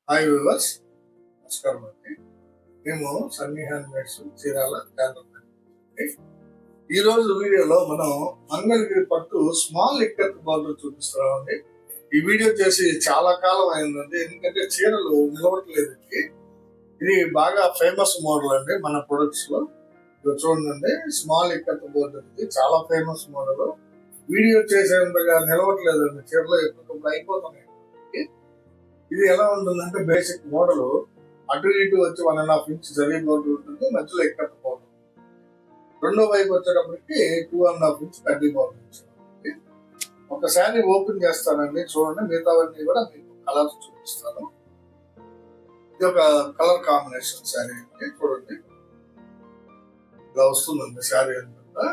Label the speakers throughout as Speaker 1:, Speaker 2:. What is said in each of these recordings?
Speaker 1: Hi viewers, నమస్కారం అండి. మేము సన్నీ హ్యాండ్మేడ్స్ చీరాల ఛానల్. ఈ రోజు వీడియోలో మనం మంగళగిరి పట్టు స్మాల్ ఇక్కత్ బార్డర్ చూపిస్తున్నామండి. ఈ వీడియో చేసి చాలా కాలం అయిందండి, ఎందుకంటే చీరలు నిలవట్లేదు. ఇది బాగా ఫేమస్ మోడల్ అండి మన ప్రొడక్ట్స్ లో. చూడండి, స్మాల్ ఇక్కత్ బార్డర్ ఇది చాలా ఫేమస్ మోడల్. వీడియో చేసేంతగా నిలవట్లేదండి, చీరలు ఎప్పుడు అయిపోతున్నాయి. ఇది ఎలా ఉంటుందంటే బేసిక్ మోడల్ అటు ఇటు వచ్చి 1.5 ఇంచ్ జరీ బోర్డు ఉంటుంది, మధ్యలో ఇక్కత్ బోర్డు. రెండో వైపు వచ్చేటప్పటికి 2.5 ఇంచ్ కడ్డీ బోర్డు ఉంటుంది. ఒక శారీ ఓపెన్ చేస్తానండి, చూడండి. మిగతావన్నీ కూడా మీకు కలర్స్ చూపిస్తాను. ఇది ఒక కలర్ కాంబినేషన్ శారీ అండి, చూడండి. ఇలా వస్తుందండి శారీ అంతా.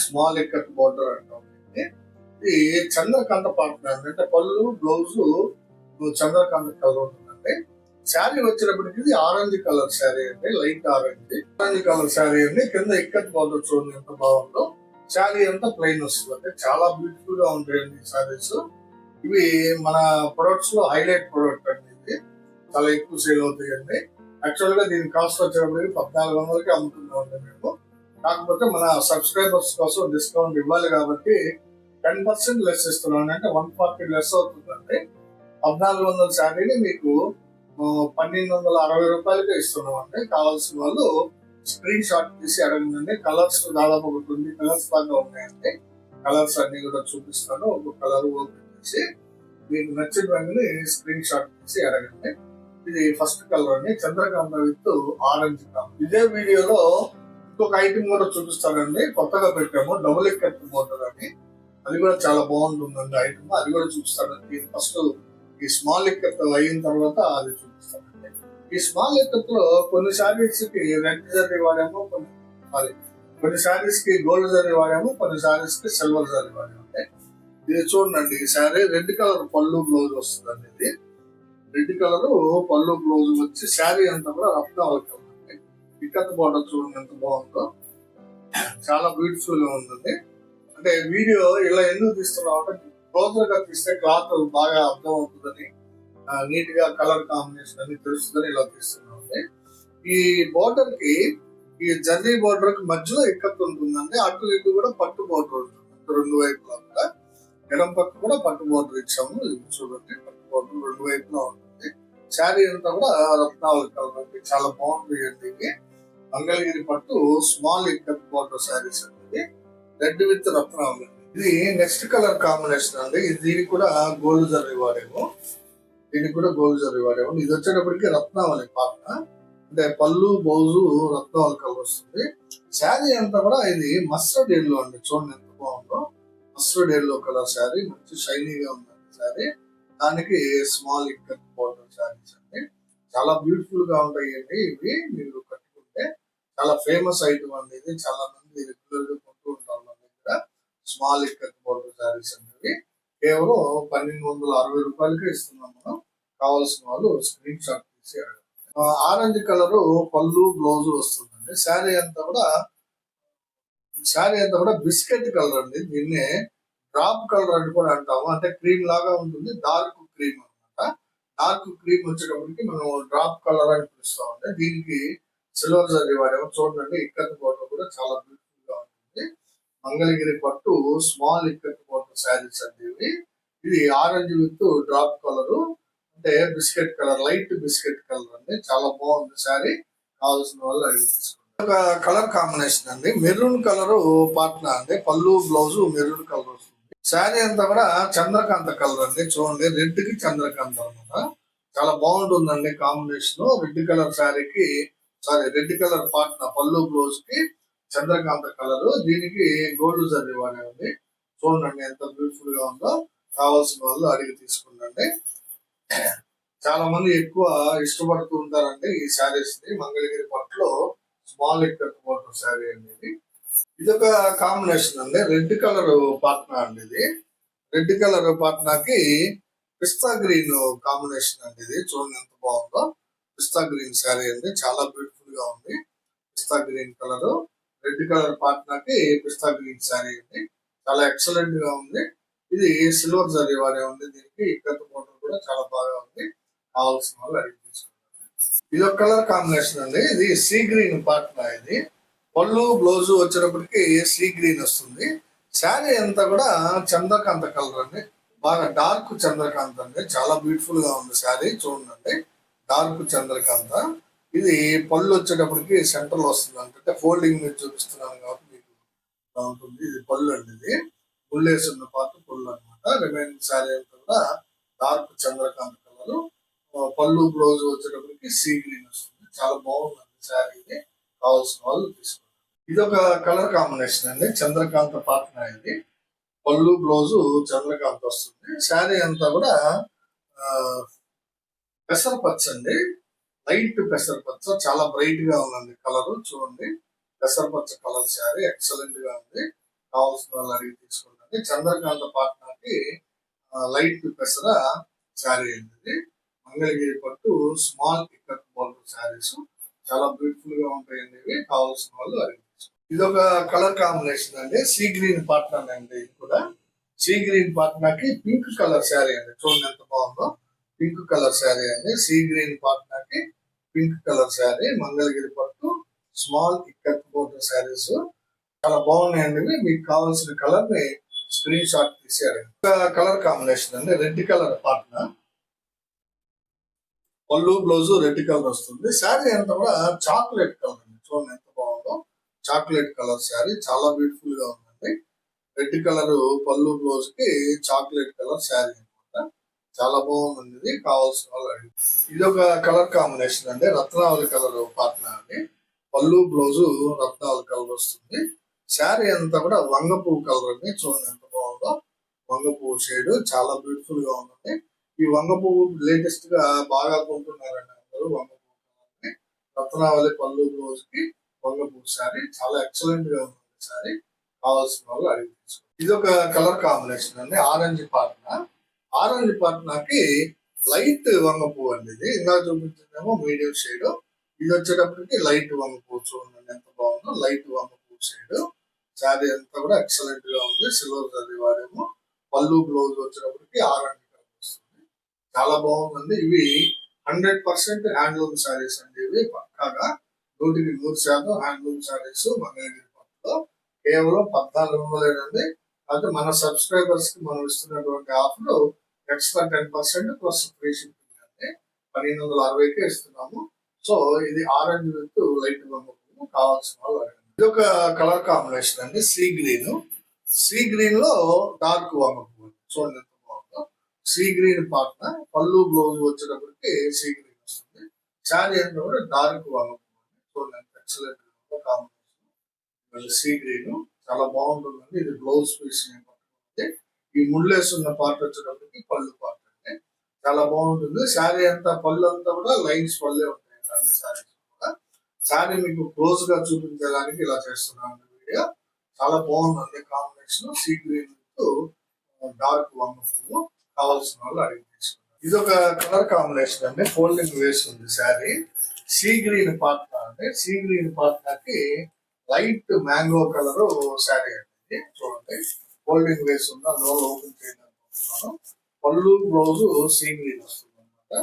Speaker 1: స్మాల్ ఇక్కత్ బోర్డర్ అంటాం. ఇది చంద్రకాంత పార్ట్ అంటే పళ్ళు బ్లౌజ్ చంద్రకాంత కలర్ ఉంటుందండి. శారీ వచ్చినప్పటికి ఇది ఆరెంజ్ కలర్ శారీ అండి, లైట్ ఆరెంజ్ కలర్ శారీ అండి. కింద ఇక్కత్ బార్డర్ చూడండి ఎంత బాగుందో. శారీ అంతా ప్లెయిన్ వస్తుంది, చాలా బ్యూటిఫుల్ గా ఉంటాయండి ఈ శారీస్. ఇవి మన ప్రొడక్ట్స్ లో హైలైట్ ప్రొడక్ట్ అండి. ఇది చాలా ఎక్కువ సేల్ అవుతాయండి. యాక్చువల్ గా దీని కాస్ట్ వచ్చేటప్పటికి 1400కి అమ్ముతున్నామండి మేము. కాకపోతే మన సబ్స్క్రైబర్స్ కోసం డిస్కౌంట్ ఇవ్వాలి కాబట్టి 10% లెస్ ఇస్తున్నాం, అంటే 140 లెస్ అవుతుందండి. 1400 శారీని మీకు 1260 రూపాయలకే ఇస్తున్నాం అండి. కావాల్సిన వాళ్ళు స్క్రీన్ షాట్ తీసి అడగండి. కలర్స్ దాదాపు ఒక 20 కలర్స్ దాకా ఉన్నాయండి. కలర్స్ అన్ని కూడా చూపిస్తాను. ఒక కలర్ ఓపెన్ చేసి మీకు నచ్చిన రంగుని స్క్రీన్ షాట్ తీసి అడగండి. ఇది ఫస్ట్ కలర్ అండి, చంద్రకాంత విత్ ఆరెంజ్ కలర్. ఇదే వీడియోలో ఇంకొక ఐటమ్ కూడా చూపిస్తానండి, కొత్తగా పెట్టాము, డబుల్ ఇక్కత్ బోర్డర్ అని. అది కూడా చాలా బాగుంటుందండి ఐటమ్, అది కూడా చూపిస్తానండి. ఫస్ట్ ఈ స్మాల్ ఇక్కత్ అయిన తర్వాత అది చూపిస్తానండి. ఈ స్మాల్ ఇక్కత్ లో కొన్ని శారీస్ కి రెడ్ జరీ వాడాము, కొన్ని శారీస్ కి గోల్డ్ జరీ వాడాము, కొన్ని శారీస్ కి సిల్వర్ జరీ వాడాము. ఇది చూడండి, ఈ శారీ రెడ్ కలర్ పళ్ళు బ్లౌజ్ వస్తుందండి. ఇది రెడ్ కలర్ పళ్ళు బ్లౌజ్ వచ్చి శారీ అంతా కూడా రఫ్ గా అవుతుంది. ఇక్కత్ బార్డర్ చూడండి ఎంత బాగుందో, చాలా బ్యూటిఫుల్ గా ఉంటుంది. అంటే వీడియో ఇలా ఎందుకు తీస్తున్నాం అంటే క్లోజర్ గా తీస్తే క్లాత్ బాగా అర్థం అవుతుందని, నీట్ గా కలర్ కాంబినేషన్ అని తెలుస్తుందని ఇలా తీస్తున్నాం. ఈ బోర్డర్ కి, ఈ జర్నీ బోర్డర్ కి మధ్యలో ఇక్కత్ ఉంటుందండి. అటు ఇటు కూడా పట్టు బోర్డర్ ఉంటుంది, రెండు వైపులా కూడా. ఎడం పక్క కూడా పట్టు బోర్డర్ ఇచ్చాము, చూడండి. పట్టు బోర్డర్ రెండు వైపులా ఉంటుంది. శారీ అంతా కూడా రత్నావళి కలర్ అండి, చాలా బాగుంటుంది అండి. మంగళగిరి పట్టు స్మాల్ ఇక్కత్ బోర్డర్ శారీస్ అండి, రెడ్ విత్ రత్నావళి. ఇది నెక్స్ట్ కలర్ కాంబినేషన్ అండి. దీనికి కూడా గోల్డ్ జరీ వాడేమో, దీనికి కూడా గోల్డ్ జరీ వాడేమో. ఇది వచ్చేటప్పటికి రత్నావళి పాత్ర, అంటే పళ్ళు బ్లౌజు రత్నావళి కలర్ వస్తుంది. శారీ అంతా కూడా ఇది మస్టర్డ్ ఎల్లో అండి, చూడండి ఎంత బాగుందో. మస్టర్డ్ ఎల్లో కలర్ శారీ, మంచి షైనీగా ఉందండి శారీ. దానికి స్మాల్ ఇక్కత్ బోర్డర్ శారీస్ అండి, చాలా బ్యూటిఫుల్ గా ఉంటాయండి. ఇవి మీరు కట్టుకుంటే చాలా ఫేమస్ ఐటమ్ అండి. ఇది చాలా మంది రెగ్యులర్ గా కొంటూ ఉంటారు మన దగ్గర. స్మాల్ ఇక్కత్ బోర్డర్ శారీస్ అనేవి కేవలం 1260 రూపాయలకే ఇస్తున్నాం మనం. కావాల్సిన వాళ్ళు స్క్రీన్ షాట్ తీసి ఆరెంజ్ కలర్ పళ్ళు బ్లౌజ్ వస్తుందండి. శారీ అంతా కూడా బిస్కెట్ కలర్ అండి. దీన్నే డ్రాప్ కలర్ అని కూడా అంటాము, అంటే క్రీమ్ లాగా ఉంటుంది, డార్క్ క్రీమ్ అనమాట. డార్క్ క్రీమ్ వచ్చేటప్పటికి మనం డ్రాప్ కలర్ అని పిలుస్తామండి. దీనికి సిల్వర్ జరీ వాడేమో. చూడండి, ఇక్కత్ బోర్డర్ కూడా చాలా బ్యూటిఫుల్ గా ఉంటుంది. మంగళగిరి పట్టు స్మాల్ ఇక్కత్ బోర్డర్ శారీస్ అండి. ఇది ఆరెంజ్ విత్ డ్రాప్ కలర్, అంటే biscuit colour, light biscuit colour అండి. చాలా బాగుంది శారీ. కావాల్సిన వాళ్ళు అడిగి తీసుకోండి. ఒక కలర్ కాంబినేషన్ అండి, మెరూన్ కలర్ పాట్నా అండి. పళ్ళు బ్లౌజ్ మెరూన్ కలర్ వస్తుంది. శారీ అంతా కూడా చంద్రకాంత కలర్ అండి, చూడండి. రెడ్ కి చంద్రకాంత అనమాట, చాలా బాగుంటుందండి కాంబినేషన్. రెడ్ కలర్ శారీకి, రెడ్ కలర్ పాట్నా పళ్ళు బ్లౌజ్ కి చంద్రకాంత కలర్, దీనికి గోల్డ్ జరీ వాడేది. చూడండి ఎంత బ్యూటిఫుల్ గా ఉందో. కావాల్సిన వాళ్ళు అడిగి తీసుకుంటండి. చాలా మంది ఎక్కువ ఇష్టపడుతూ ఉంటారండి ఈ శారీస్ ని. మంగళగిరి పట్టులో స్మాల్ ఇక్కత్ బోర్డర్ శారీ అనేది. ఇదొక కాంబినేషన్ అండి, రెడ్ కలర్ పాట్నా అండి. ఇది రెడ్ కలర్ పాట్నాకి పిస్తా గ్రీన్ కాంబినేషన్ అండి. ఇది చూడండి ఎంత బాగుందో. పిస్తా గ్రీన్ శారీ అండి, చాలా బ్యూటిఫుల్ గా ఉంది. పిస్తా గ్రీన్ కలర్, రెడ్ కలర్ పాట్నాకి పిస్తా గ్రీన్ శారీ అండి, చాలా ఎక్సలెంట్ గా ఉంది. ఇది సిల్వర్ జరీ వాడే ఉంది. దీనికి ఇక్కత్ బోర్డర్ కూడా చాలా బాగా ఉంది. కావాల్సిన వాళ్ళు అడిగి తీసుకుంటారు. ఇది ఒక కలర్ కాంబినేషన్ అండి. ఇది సీ గ్రీన్ పార్ట్నా. ఇది పళ్ళు బ్లౌజ్ వచ్చేటప్పటికి సీ గ్రీన్ వస్తుంది. శారీ అంతా కూడా చంద్రకాంత కలర్ అండి. బాగా డార్క్ చంద్రకాంత అండి. చాలా బ్యూటిఫుల్ గా ఉంది శారీ. చూడండి, డార్క్ చంద్రకాంత. ఇది పళ్ళు వచ్చేటప్పటికి సెంటర్ లో వస్తుంది. అంటే ఫోల్డింగ్ మీద చూపిస్తున్నాను కాబట్టి మీకు ఉంటుంది. ఇది పళ్ళు అండి. ఇది పుల్లేసి ఉన్న పార్ట్ పళ్ళు అనమాట. రిమైనింగ్ శారీ అంతా కూడా డార్క్ చంద్రకాంత కలర్. పళ్ళు బ్లౌజ్ వచ్చేటప్పటికి సీ గ్రీన్ వస్తుంది. చాలా బాగుందండి శారీ. ఇది కావాల్సిన వాళ్ళు తీసుకోండి. ఇది ఒక కలర్ కాంబినేషన్ అండి. చంద్రకాంత పార్ట్నా. ఇది పళ్ళు బ్లౌజ్ చంద్రకాంత వస్తుంది. శారీ అంతా కూడా పెసరపచ్చ అండి. లైట్ పెసరపచ్చ. చాలా బ్రైట్ గా ఉందండి కలర్. చూడండి, పెసరపచ్చ కలర్ శారీ ఎక్సలెంట్ గా ఉంది. కావాల్సిన వాళ్ళు అడిగి తీసుకోండి. చంద్రకాంత పాట్నాకి లైట్ పెసర శారీ అండి. మంగళగిరి పట్టు స్మాల్ ఇక్కత్ బార్డర్ శారీస్ చాలా బ్యూటిఫుల్ గా ఉంటాయండి. ఇవి కావాల్సిన వాళ్ళు అడిగి. ఇది ఒక కలర్ కాంబినేషన్ అండి. సీ గ్రీన్ పాట్నా అండి. ఇది కూడా సీ గ్రీన్ పాట్నాకి పింక్ కలర్ శారీ అండి. చూడండి ఎంత బాగుందో. పింక్ కలర్ శారీ అండి. సీ గ్రీన్ పాట్నాకి పింక్ కలర్ శారీ. మంగళగిరి పట్టు స్మాల్ ఇక్కత్ బోర్డర్ శారీస్ చాలా బాగున్నాయండి. మీకు కావాల్సిన కలర్ ని స్క్రీన్ షాట్ తీసారు. కలర్ కాంబినేషన్ అండి. Red colour Patna. పళ్ళు బ్లౌజ్ రెడ్ కలర్ వస్తుంది. శారీ అంతా కూడా చాక్లెట్ కలర్ అండి. చూడండి ఎంత బాగుందో. చాక్లెట్ కలర్ శారీ చాలా బ్యూటిఫుల్ గా ఉందండి. రెడ్ కలర్ పళ్ళు బ్లౌజ్ కి చాక్లెట్ కలర్ శారీ అనమాట. చాలా బాగుందండి. ఇది కావాల్సిన వాళ్ళు అడిగి. ఇది ఒక కలర్ కాంబినేషన్ అండి. రత్నావళి కలర్ పాట్నా అండి. పళ్ళు బ్లౌజ్ రత్నావళి కలర్ వస్తుంది. శారీ అంతా కూడా వంగ పువ్వు కలర్ అండి. చూడండి ఎంత బాగుందో. వంగ పువ్వు షేడ్ చాలా బ్యూటిఫుల్ గా ఉందండి. ఈ వంగ పువ్వు లేటెస్ట్ గా బాగా కొంటున్నారండి అందరూ. వంగ పువ్వు కలర్ ని రత్నావళి పళ్ళు బ్లౌజ్ కి వంగ పువ్వు శారీ చాలా ఎక్సలెంట్ గా ఉంది శారీ. కావాల్సిన వాళ్ళు అడిగి తీసుకోండి. ఇది ఒక కలర్ కాంబినేషన్ అండి. ఆరెంజ్ పాట్నా. ఆరెంజ్ పాట్నాకి లైట్ వంగ పువ్వు అండి. ఇది ఇందాక చూపించిందేమో మీడియం షేడ్. ఇది వచ్చేటప్పటికి లైట్ వంగ పువ్వు. చూడండి ఎంత బాగుందో. లైట్ వంగ పువ్వు షేడ్. శారీ అంతా కూడా ఎక్సలెంట్ గా ఉంది. సిల్వర్ జరీ వాడేమో. పళ్ళు బ్లౌజ్ వచ్చేటప్పటికి ఆరెంజ్ కలర్ వస్తుంది. చాలా బాగుందండి. ఇవి 100% హ్యాండ్లూమ్ శారీస్ అండి. ఇవి పక్కాగా 100% హ్యాండ్లూమ్ శారీస్. మంగళగిరి పట్టులో కేవలం 1400 అంటే మన సబ్స్క్రైబర్స్ కి మనం ఇస్తున్నటువంటి offer extra 10% plus free shipping అంటే 1260కే ఇస్తున్నాము. సో ఇది ఆరెంజ్ విత్ లైట్ వంగ కావాల్సిన వాళ్ళు. ఇది ఒక కలర్ కాంబినేషన్ అండి. Sea green. సీ గ్రీన్ లో డార్క్ వంగ పువ్వు. చూడండి ఎంత బాగుందో. See green Patna. పళ్ళు బ్లౌజ్ వచ్చేటప్పటికి సీ గ్రీన్ వస్తుంది. శారీ అంతా కూడా డార్క్ వంగ పువ్వు. చూడండి ఎంత ఎక్సలెంట్ కాంబినేషన్. సీ గ్రీన్ చాలా బాగుంటుందండి. ఇది బ్లౌజ్ పీస్. ఈ ముళ్ళేస్తున్న పార్ట్ వచ్చేటప్పటికి పళ్ళు పార్ట్ అండి. చాలా బాగుంటుంది. శారీ అంతా పళ్ళు అంతా కూడా లైన్స్ పళ్ళే ఉంటాయండి అన్ని శారీస్ కూడా. శారీ మీకు క్లోజ్ గా చూపించడానికి ఇలా చేస్తున్నాను వీడియో. చాలా బాగుందండి కాంబినేషన్. సీ గ్రీన్ డార్క్ వంగ పువ్వు. కావాల్సిన వాళ్ళు అడిగి తీసుకున్నారు. ఇది ఒక కలర్ కాంబినేషన్ అండి. ఫోల్డింగ్ వేసి ఉంది శారీ. సీ గ్రీన్ పార్ట్నా అండి. సీ గ్రీన్ పార్ట్నాకి లైట్ మ్యాంగో కలర్ శారీ అండి. చూడండి ఫోల్డింగ్ వేసి ఉంది. అందువల్ల ఓపెన్ చేయాలనుకుంటున్నాను. పళ్ళు బ్లౌజ్ సీ గ్రీన్ వస్తుంది అనమాట.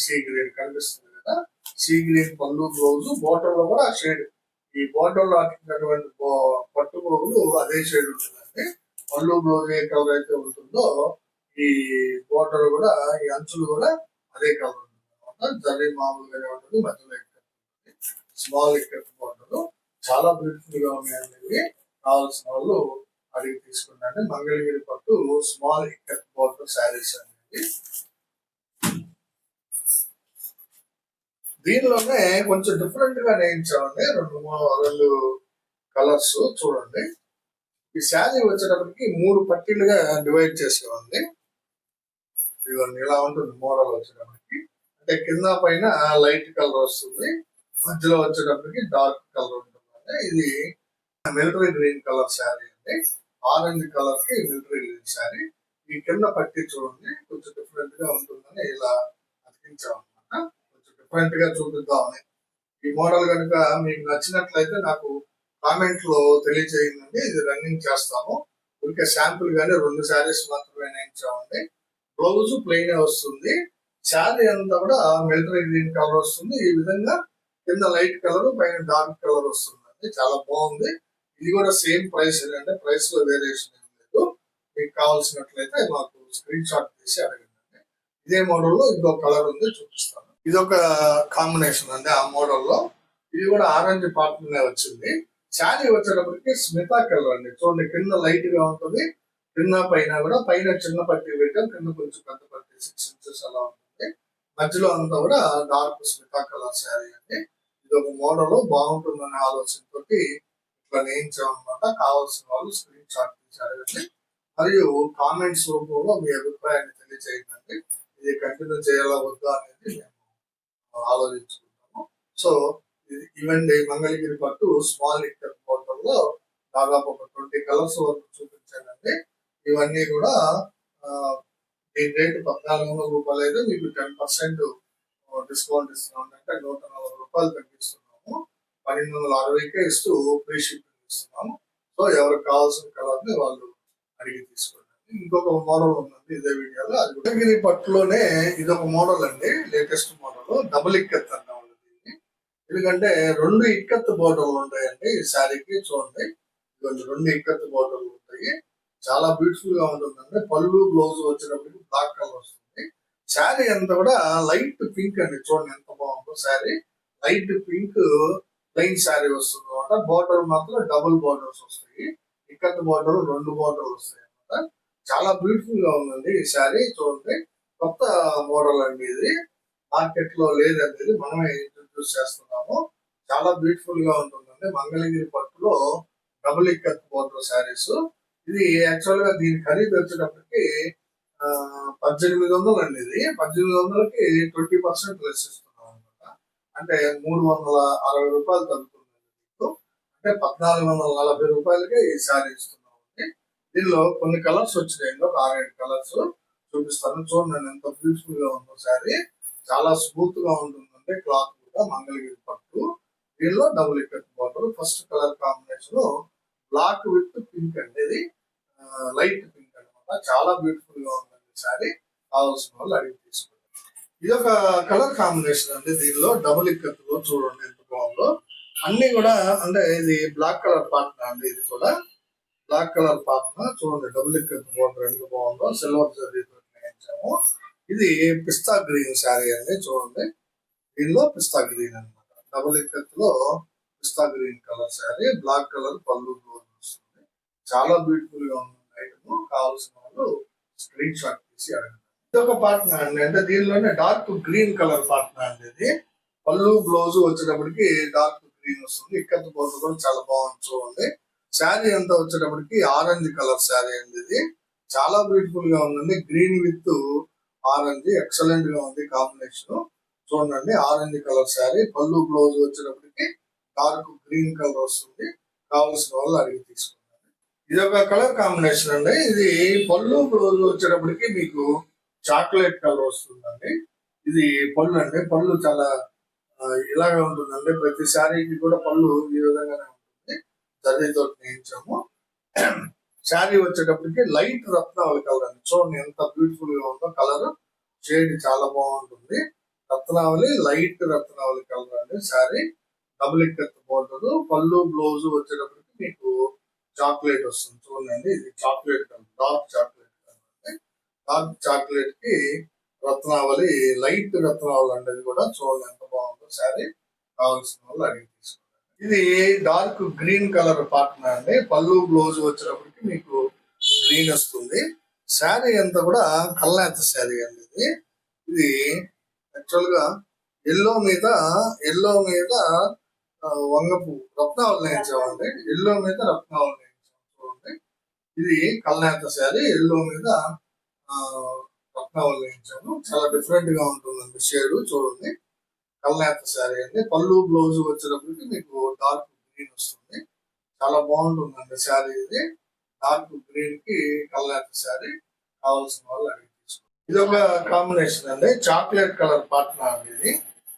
Speaker 1: సీ గ్రీన్ కనిపిస్తుంది కదా. సీ గ్రీన్ పళ్ళు బ్లౌజ్. బోర్డర్ లో కూడా షేడ్. ఈ బోర్డర్ లో అతికినటువంటి పట్టు పోగులు అదే షేడ్ ఉంటుందండి. పళ్ళు బ్లౌజ్ ఏ కలర్ అయితే ఉంటుందో ఈ బోర్డర్ కూడా ఈ అంచులు కూడా అదే కలర్ ఉంటుంది అనమాట. జరీ మామూలుగానే ఉంటుంది. మధ్యలో స్మాల్ ఇక్కత్ బోర్డర్ చాలా బ్యూటిఫుల్ గా ఉన్నాయండి. ఇవి కావాల్సిన వాళ్ళు అడిగి తీసుకున్నాండి. మంగళగిరి పట్టు స్మాల్ ఇక్కత్ బోర్డర్ శారీస్ అనేది. దీనిలోనే కొంచెం డిఫరెంట్ గా నేయించామండి. రెండు కలర్స్. చూడండి ఈ శారీ వచ్చేటప్పటికి 3 పట్టీలుగా డివైడ్ చేసేవండి. ఇవన్నీ ఇలా ఉంటుంది మోడల్ వచ్చేటప్పటికి. అంటే కింద పైన లైట్ కలర్ వస్తుంది. మధ్యలో వచ్చేటప్పటికి డార్క్ కలర్ ఉంటుందండి. ఇది మిలిటరీ గ్రీన్ కలర్ శారీ అండి. ఆరెంజ్ కలర్ కి మిలిటరీ గ్రీన్ శారీ. ఈ కింద పట్టి చూడండి కొంచెం డిఫరెంట్ గా ఉంటుందని ఇలా అతికించామన్నమాట. కొంచెం డిఫరెంట్ గా చూపిద్దామని. ఈ మోడల్ కనుక మీకు నచ్చినట్లయితే నాకు కామెంట్ లో తెలియజేయండి. ఇది రన్నింగ్ చేస్తాము. ఊరికే శాంపుల్ గానీ 2 శారీస్ మాత్రమే నేయించామండి. బ్లౌజ్ ప్లెయిన్ వస్తుంది. శారీ అంతా కూడా మిలిటరీ గ్రీన్ కలర్ వస్తుంది. ఈ విధంగా కింద లైట్ కలర్, పైన డార్క్ కలర్ వస్తుంది. చాలా బాగుంది. ఇది కూడా సేమ్ ప్రైస్, అంటే ప్రైస్ లో వేరియేషన్ ఏం లేదు. మీకు కావాల్సినట్లయితే మాకు స్క్రీన్ షాట్ తీసి అడగండి. ఇదే మోడల్ లో ఇంకో కలర్ ఉంది, చూపిస్తాను. ఇది ఒక కాంబినేషన్ అండి ఆ మోడల్ లో. ఇది కూడా ఆరెంజ్ పాటర్న్ వచ్చింది. శారీ వచ్చేటప్పటికి స్మితా కలర్ అండి. చూడండి, కింద లైట్ గా ఉంటుంది, కింద పైన కూడా. పైన చిన్న పట్టి పెట్టాం, కింద కొంచెం పెద్ద పట్టి 6 inches అలా ఉంటుంది. మధ్యలో అంతా కూడా డార్క్ స్మితా కలర్ శారీ అండి. ఇది ఒక మోడల్ బాగుంటుందనే ఆలోచనతో ఇట్లా నేయించామన్నమాట. కావాల్సిన వాళ్ళు స్క్రీన్ షాట్ తీసి అడగండి. మరియు కామెంట్స్ రూపంలో మీ అభిప్రాయాన్ని తెలియజేయండి. ఇది కంటిన్యూ చేయాలా వద్దా అనేది మేము ఆలోచించుకుంటాము. సో ఇవండి మంగళగిరి పట్టు స్మాల్ ఇక్కత్ మోడల్ లో దాదాపు ఒక 20 కలర్స్ వరకు చూపించానండి. ఇవన్నీ కూడా దీని రేటు 1400 రూపాయలు అయితే మీకు 10% డిస్కౌంట్ ఇస్తున్నాం. అంటే 140 రూపాయలు తగ్గిస్తున్నాము. 1260కే ఇస్తూ ఫ్రీ షిప్పింగ్ ఇస్తున్నాము. సో ఎవరికి కావాల్సిన కలర్ ని వాళ్ళు అడిగి తీసుకోండి. ఇంకొక మోడల్ ఉందండి ఇదే వీడియోలో. అది మంగళగిరి పట్టులోనే ఇదొక మోడల్ అండి, లేటెస్ట్ మోడల్. డబుల్ ఇక్కత్ అంటాం దీన్ని. ఎందుకంటే 2 ఇక్కత్ బోర్డర్లు ఉంటాయండి ఈ శారీకి. చూడండి, 2 ఇక్కత్ బోర్డర్లు ఉంటాయి. చాలా బ్యూటిఫుల్ గా ఉంటుందండి. పళ్ళు బ్లౌజ్ వచ్చినప్పటికి బ్లాక్ కలర్ వస్తుంది. శారీ అంతా కూడా లైట్ పింక్ అండి. చూడండి ఎంత బాగుందో sari. Light pink plain sari వస్తుంది అనమాట. బోర్డర్ మాత్రం డబుల్ బోర్డర్స్ వస్తాయి. ఇక్కత్ బోర్డర్ 2 బోర్డర్లు వస్తాయి అనమాట. చాలా బ్యూటిఫుల్ గా ఉందండి ఈ శారీ. చూడండి, కొత్త మోడల్ అండి ఇది. మార్కెట్ లో లేదండి, ఇది మనమే ఇంట్రడ్యూస్ చేస్తున్నాము. చాలా బ్యూటిఫుల్ గా ఉంటుందండి. మంగళగిరి పట్టులో డబుల్ ఇక్కత్ బోర్డర్ శారీస్. ఇది యాక్చువల్ గా దీని ఖరీదు వచ్చేటప్పటికి 1800 అండి. ఇది 1800కి 20% లెస్ ఇస్తున్నాం అనమాట. అంటే 360 రూపాయలు తగ్గుతుంది. అంటే 1440 రూపాయలకే ఈ శారీ ఇస్తున్నాం. దీనిలో కొన్ని కలర్స్ వచ్చినాయండి, ఒక 6-7 కలర్స్ చూపిస్తాను. చూడండి ఎంత బ్యూటిఫుల్ గా ఉందో శారీ. చాలా స్మూత్ గా ఉంటుందండి క్లాత్ కూడా. మంగళగిరి పట్టు, దీనిలో double ikat border. First colour combination black with pink అండి. ఇది లైట్ పింక్ అనమాట. చాలా బ్యూటిఫుల్ గా ఉందండి శారీ. కావాల్సిన వాళ్ళు అడిగి తీసుకోండి. ఇది ఒక కలర్ కాంబినేషన్ అండి. దీనిలో డబుల్ ఇక్కత్ లో చూడండి ఎంత బాగుందో. అన్ని కూడా అంటే ఇది బ్లాక్ కలర్ పార్ట్నర్ అండి. ఇది కూడా బ్లాక్ కలర్ పార్ట్నర్. చూడండి, డబుల్ ఇక్కత్ బోర్డర్ ఎంత బాగుందో. సిల్వర్ జరీతో నేయించాము. ఇది పిస్తా గ్రీన్ శారీ అండి. చూడండి, దీనిలో పిస్తా గ్రీన్ అనమాట. డబుల్ ఇక్కత్ లో పిస్తా green colour sari. Black colour పళ్ళు బ్లౌజ్ వస్తుంది. చాలా బ్యూటిఫుల్ గా ఉంది ఐటమ్. కావాల్సిన వాళ్ళు స్క్రీన్ షాట్ తీసి అడగండి. ఇది ఒక పార్ట్నర్ అండి. అంటే దీనిలోనే డార్క్ గ్రీన్ కలర్ పార్ట్నర్ అండి. ఇది పళ్ళు బ్లౌజ్ వచ్చేటప్పటికి డార్క్ గ్రీన్ వస్తుంది. ఇక్కత్ బోర్డర్ కూడా చాలా బాగుంది. చూడండి, శారీ అంతా వచ్చేటప్పటికి ఆరెంజ్ కలర్ శారీ అండి. ఇది చాలా బ్యూటిఫుల్ గా ఉందండి. గ్రీన్ విత్ ఆరెంజ్ ఎక్సలెంట్ గా ఉంది కాంబినేషన్. చూడండి, ఆరెంజ్ కలర్ శారీ. పళ్ళు బ్లౌజ్ వచ్చేటప్పటికి డార్క్ గ్రీన్ కలర్ వస్తుంది. కావాల్సిన వాళ్ళు అడిగి తీసుకుంటారు. ఇది ఒక కలర్ కాంబినేషన్ అండి. ఇది పళ్ళు బ్లౌజ్ వచ్చేటప్పటికి మీకు చాక్లెట్ కలర్ వస్తుందండి. ఇది పళ్ళు అండి. పళ్ళు చాలా ఇలాగే ఉంటుందండి. ప్రతి శారీకి కూడా పళ్ళు ఈ విధంగానే ఉంటుంది. జరీతో నేయించాము. శారీ వచ్చేటప్పటికి లైట్ రత్నావళి కలర్ అండి. చూడండి ఎంత బ్యూటిఫుల్ గా ఉందో కలర్. షేడ్ చాలా బాగుంటుంది. రత్నావళి, లైట్ రత్నావళి కలర్ అండి శారీ. Double ikat border. పళ్ళు బ్లౌజ్ వచ్చేటప్పటికి మీకు చాక్లెట్ వస్తుంది. చూడండి, ఇది chocolate colour, dark chocolate colour అండి. డార్క్ చాక్లెట్ కి రత్నావళి, లైట్ రత్నావళి అండి. అది కూడా చూడండి ఎంత బాగుందో శారీ. కావాల్సిన వాళ్ళు అడిగి తీసుకోండి. ఇది డార్క్ గ్రీన్ కలర్ పార్ట్నర్ అండి. పళ్ళు బ్లౌజ్ వచ్చేటప్పటికి మీకు గ్రీన్ వస్తుంది. శారీ అంతా కూడా కల్నేత శారీ అండి. ఇది యాక్చువల్ గా ఎల్లో మీద వంగపు రత్నావళి నేయించామండి. ఎల్లో మీద రత్నావళి నేయించాము. చూడండి, ఇది కల్నేత శారీ. ఎల్లో మీద రత్నావళి నేయించాము. చాలా డిఫరెంట్ గా ఉంటుందండి షేడ్. చూడండి, కల్నేత శారీ అండి. పళ్ళు బ్లౌజ్ వచ్చేటప్పటికి మీకు డార్క్ గ్రీన్ వస్తుంది. చాలా బాగుంటుందండి శారీ. ఇది డార్క్ గ్రీన్ కి కల్నేత శారీ. కావాల్సిన వాళ్ళు అడిగి తీసుకోండి. ఇది ఒక కాంబినేషన్ అండి. చాక్లెట్ కలర్ పార్ట్నర్ అండి. ఇది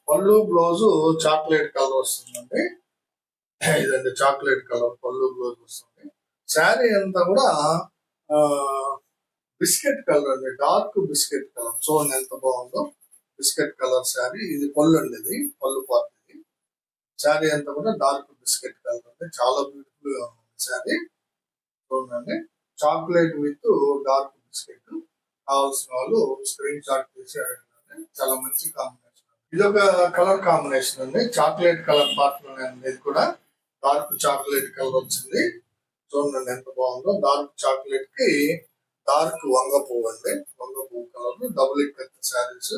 Speaker 1: పళ్ళు బ్లౌజ్ చాక్లెట్ కలర్ వస్తుందండి. ఇదండి చాక్లెట్ కలర్ పళ్ళు బ్లౌజ్ వస్తుంది. శారీ అంతా కూడా బిస్కెట్ కలర్ అండి, డార్క్ బిస్కెట్ కలర్. చూడండి ఎంత బాగుందో. Biscuit colour sari. ఇది పళ్ళు అండి, ఇది పళ్ళు పార్ట్. ఇది శారీ అంతా కూడా డార్క్ బిస్కెట్ కలర్ అండి. చాలా బ్యూటిఫుల్ గా ఉంది శారీ. చూడండి, చాక్లెట్ విత్ డార్క్ బిస్కెట్. కావాల్సిన వాళ్ళు స్క్రీన్ షాట్ తీసి అడగండి. చాలా మంచి కాంబినేషన్. ఇది ఒక కలర్ కాంబినేషన్ అండి, చాక్లెట్ కలర్ పార్ట్ లోనే అండి. ఇది కూడా డార్క్ చాక్లెట్ కలర్ వచ్చింది. చూడండి ఎంత బాగుందో. డార్క్ చాక్లెట్ కి డార్క్ వంగ పువ్వు అండి, వంగ పువ్వు కలర్. డబుల్ ఇక్కత్ శారీస్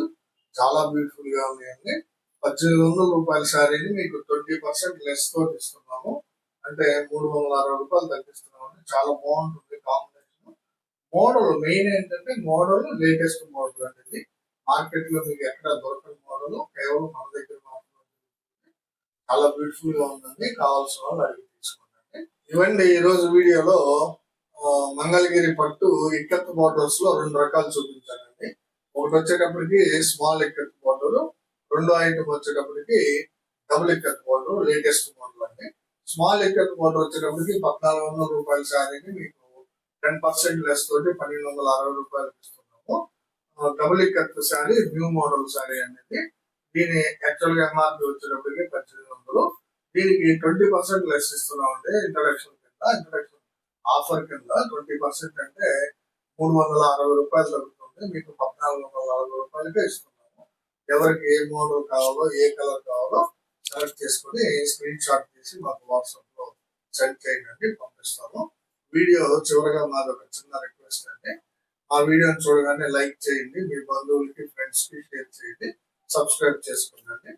Speaker 1: చాలా బ్యూటిఫుల్ గా ఉన్నాయండి. 1800 రూపాయల శారీని మీకు 20% లెస్ తోటి ఇస్తున్నాము. అంటే 360 రూపాయలు తగ్గిస్తున్నాము. చాలా బాగుంటుంది కాంబినేషన్. మోడల్ మెయిన్ ఏంటంటే మోడల్ లేటెస్ట్ మోడల్ అనేది మార్కెట్ లో మీకు ఎక్కడ దొరకని మోడల్, కేవలం మన దగ్గర మాత్రమే. చాలా బ్యూటిఫుల్ గా ఉందండి. కావాల్సిన వాళ్ళు అడిగి తీసుకోండి. ఇవండి ఈ రోజు వీడియోలో మంగళగిరి పట్టు ఇక్కత్ బోర్డర్స్ లో 2 రకాలు చూపించానండి. ఒకటి వచ్చేటప్పటికి స్మాల్ ఇక్కత్ బోర్డర్, రెండో ఐటమ్ వచ్చేటప్పటికి double ikat border, latest model అండి. స్మాల్ ఇక్కత్ బోర్డర్ వచ్చేటప్పటికి 1400 రూపాయల శారీని మీకు 10% లెస్ తోటి 1260 రూపాయలకి ఇస్తున్నాము. Double ikat sari new model sari అనేది. దీని యాక్చువల్ గా ఎంఆర్పి వచ్చేటప్పటికి 1800. దీనికి 20% లెస్ ఇస్తున్నామండి. ఇంట్రడక్షన్ ఆఫర్ కింద 20% అంటే 360 రూపాయలు తగ్గుతుంది. మీకు 1440 రూపాయలకే ఇస్తున్నాము. ఎవరికి ఏ మోడల్ కావాలో, ఏ కలర్ కావాలో సెలెక్ట్ చేసుకుని స్క్రీన్ షాట్ తీసి మాకు వాట్సాప్ లో సెండ్ చేయండి, పంపిస్తాము. వీడియో చివరగా మాది ఒక చిన్న రిక్వెస్ట్ అండి. ఆ వీడియోని చూడగానే లైక్ చేయండి, మీ బంధువులకి, ఫ్రెండ్స్ కి షేర్ చేయండి, సబ్స్క్రైబ్ చేసుకోండి.